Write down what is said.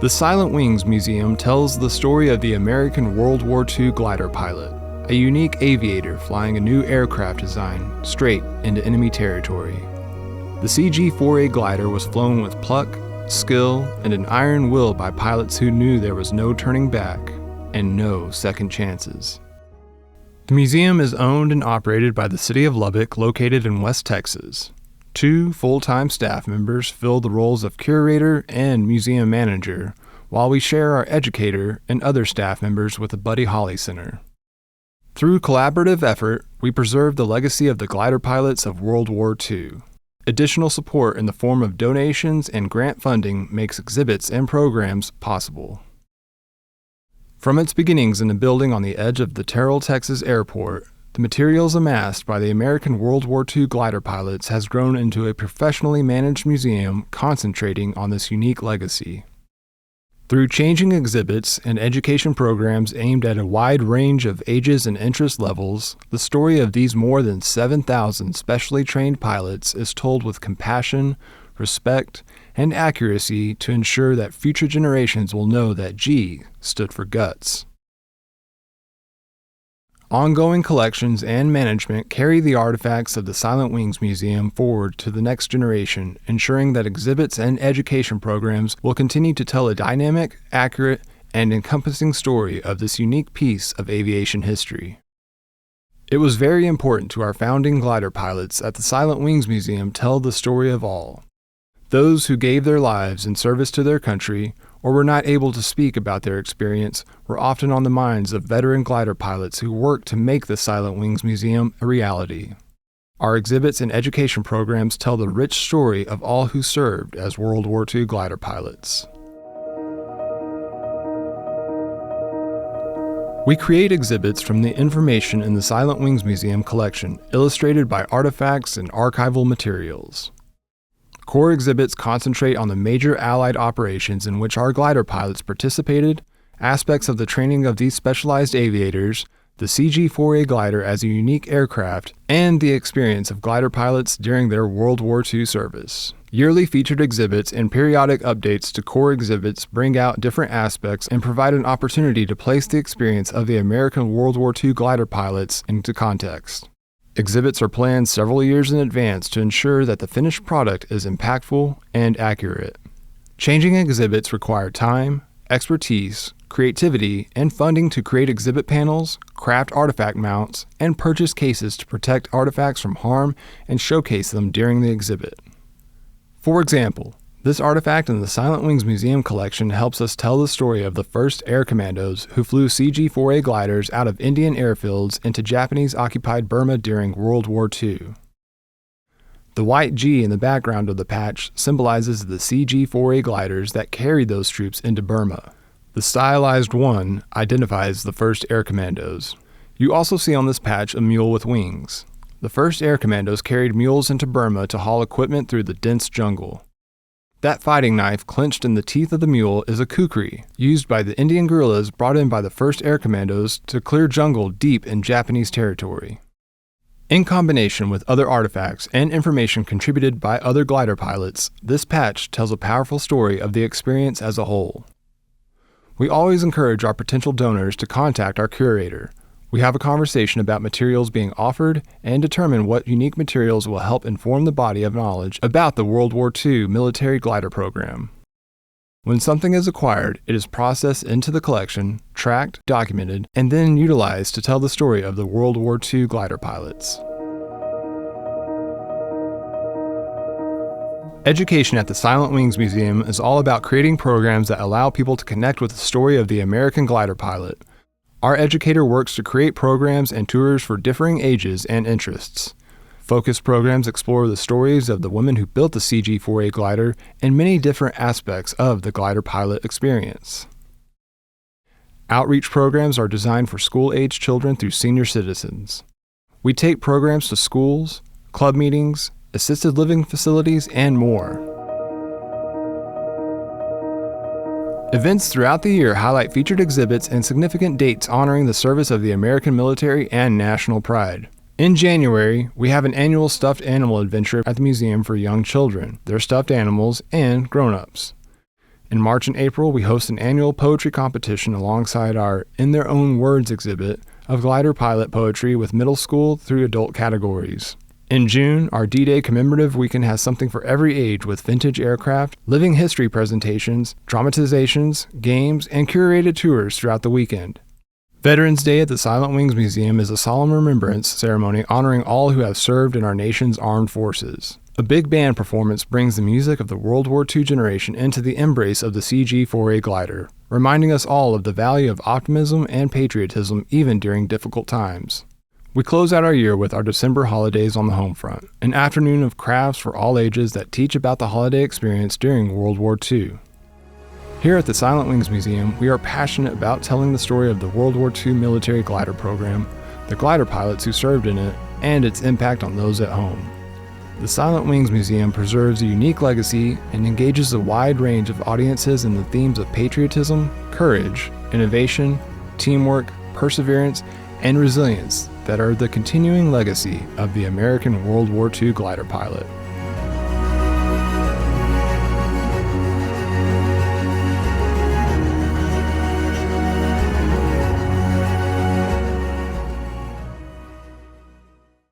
The Silent Wings Museum tells the story of the American World War II glider pilot, a unique aviator flying a new aircraft design straight into enemy territory. The CG-4A glider was flown with pluck, skill, and an iron will by pilots who knew there was no turning back and no second chances. The museum is owned and operated by the City of Lubbock, located in West Texas. 2 full-time staff members fill the roles of curator and museum manager, while we share our educator and other staff members with the Buddy Holly Center. Through collaborative effort, we preserve the legacy of the glider pilots of World War II. Additional support in the form of donations and grant funding makes exhibits and programs possible. From its beginnings in a building on the edge of the Terrell, Texas airport, the materials amassed by the American World War II glider pilots has grown into a professionally managed museum concentrating on this unique legacy. Through changing exhibits and education programs aimed at a wide range of ages and interest levels, the story of these more than 7,000 specially trained pilots is told with compassion, respect, and accuracy to ensure that future generations will know that G stood for guts. Ongoing collections and management carry the artifacts of the Silent Wings Museum forward to the next generation, ensuring that exhibits and education programs will continue to tell a dynamic, accurate, and encompassing story of this unique piece of aviation history. It was very important to our founding glider pilots at the Silent Wings Museum tell the story of all. Those who gave their lives in service to their country or were not able to speak about their experience were often on the minds of veteran glider pilots who worked to make the Silent Wings Museum a reality. Our exhibits and education programs tell the rich story of all who served as World War II glider pilots. We create exhibits from the information in the Silent Wings Museum collection, illustrated by artifacts and archival materials. Core exhibits concentrate on the major Allied operations in which our glider pilots participated, aspects of the training of these specialized aviators, the CG-4A glider as a unique aircraft, and the experience of glider pilots during their World War II service. Yearly featured exhibits and periodic updates to core exhibits bring out different aspects and provide an opportunity to place the experience of the American World War II glider pilots into context. Exhibits are planned several years in advance to ensure that the finished product is impactful and accurate. Changing exhibits require time, expertise, creativity, and funding to create exhibit panels, craft artifact mounts, and purchase cases to protect artifacts from harm and showcase them during the exhibit. For example, this artifact in the Silent Wings Museum collection helps us tell the story of the first air commandos who flew CG-4A gliders out of Indian airfields into Japanese-occupied Burma during World War II. The white G in the background of the patch symbolizes the CG-4A gliders that carried those troops into Burma. The stylized 1 identifies the first air commandos. You also see on this patch a mule with wings. The first air commandos carried mules into Burma to haul equipment through the dense jungle. That fighting knife clenched in the teeth of the mule is a kukri, used by the Indian guerrillas brought in by the first air commandos to clear jungle deep in Japanese territory. In combination with other artifacts and information contributed by other glider pilots, this patch tells a powerful story of the experience as a whole. We always encourage our potential donors to contact our curator. We have a conversation about materials being offered and determine what unique materials will help inform the body of knowledge about the World War II military glider program. When something is acquired, it is processed into the collection, tracked, documented, and then utilized to tell the story of the World War II glider pilots. Education at the Silent Wings Museum is all about creating programs that allow people to connect with the story of the American glider pilot. Our educator works to create programs and tours for differing ages and interests. Focus programs explore the stories of the women who built the CG-4A glider and many different aspects of the glider pilot experience. Outreach programs are designed for school-age children through senior citizens. We take programs to schools, club meetings, assisted living facilities, and more. Events throughout the year highlight featured exhibits and significant dates honoring the service of the American military and national pride. In January, we have an annual stuffed animal adventure at the museum for young children, their stuffed animals, and grown-ups. In March and April, we host an annual poetry competition alongside our In Their Own Words exhibit of glider pilot poetry with middle school through adult categories. In June, our D-Day commemorative weekend has something for every age with vintage aircraft, living history presentations, dramatizations, games, and curated tours throughout the weekend. Veterans Day at the Silent Wings Museum is a solemn remembrance ceremony honoring all who have served in our nation's armed forces. A big band performance brings the music of the World War II generation into the embrace of the CG-4A glider, reminding us all of the value of optimism and patriotism even during difficult times. We close out our year with our December holidays on the home front, an afternoon of crafts for all ages that teach about the holiday experience during World War II. Here at the Silent Wings Museum, we are passionate about telling the story of the World War II military glider program, the glider pilots who served in it, and its impact on those at home. The Silent Wings Museum preserves a unique legacy and engages a wide range of audiences in the themes of patriotism, courage, innovation, teamwork, perseverance, and resilience that are the continuing legacy of the American World War II glider pilot.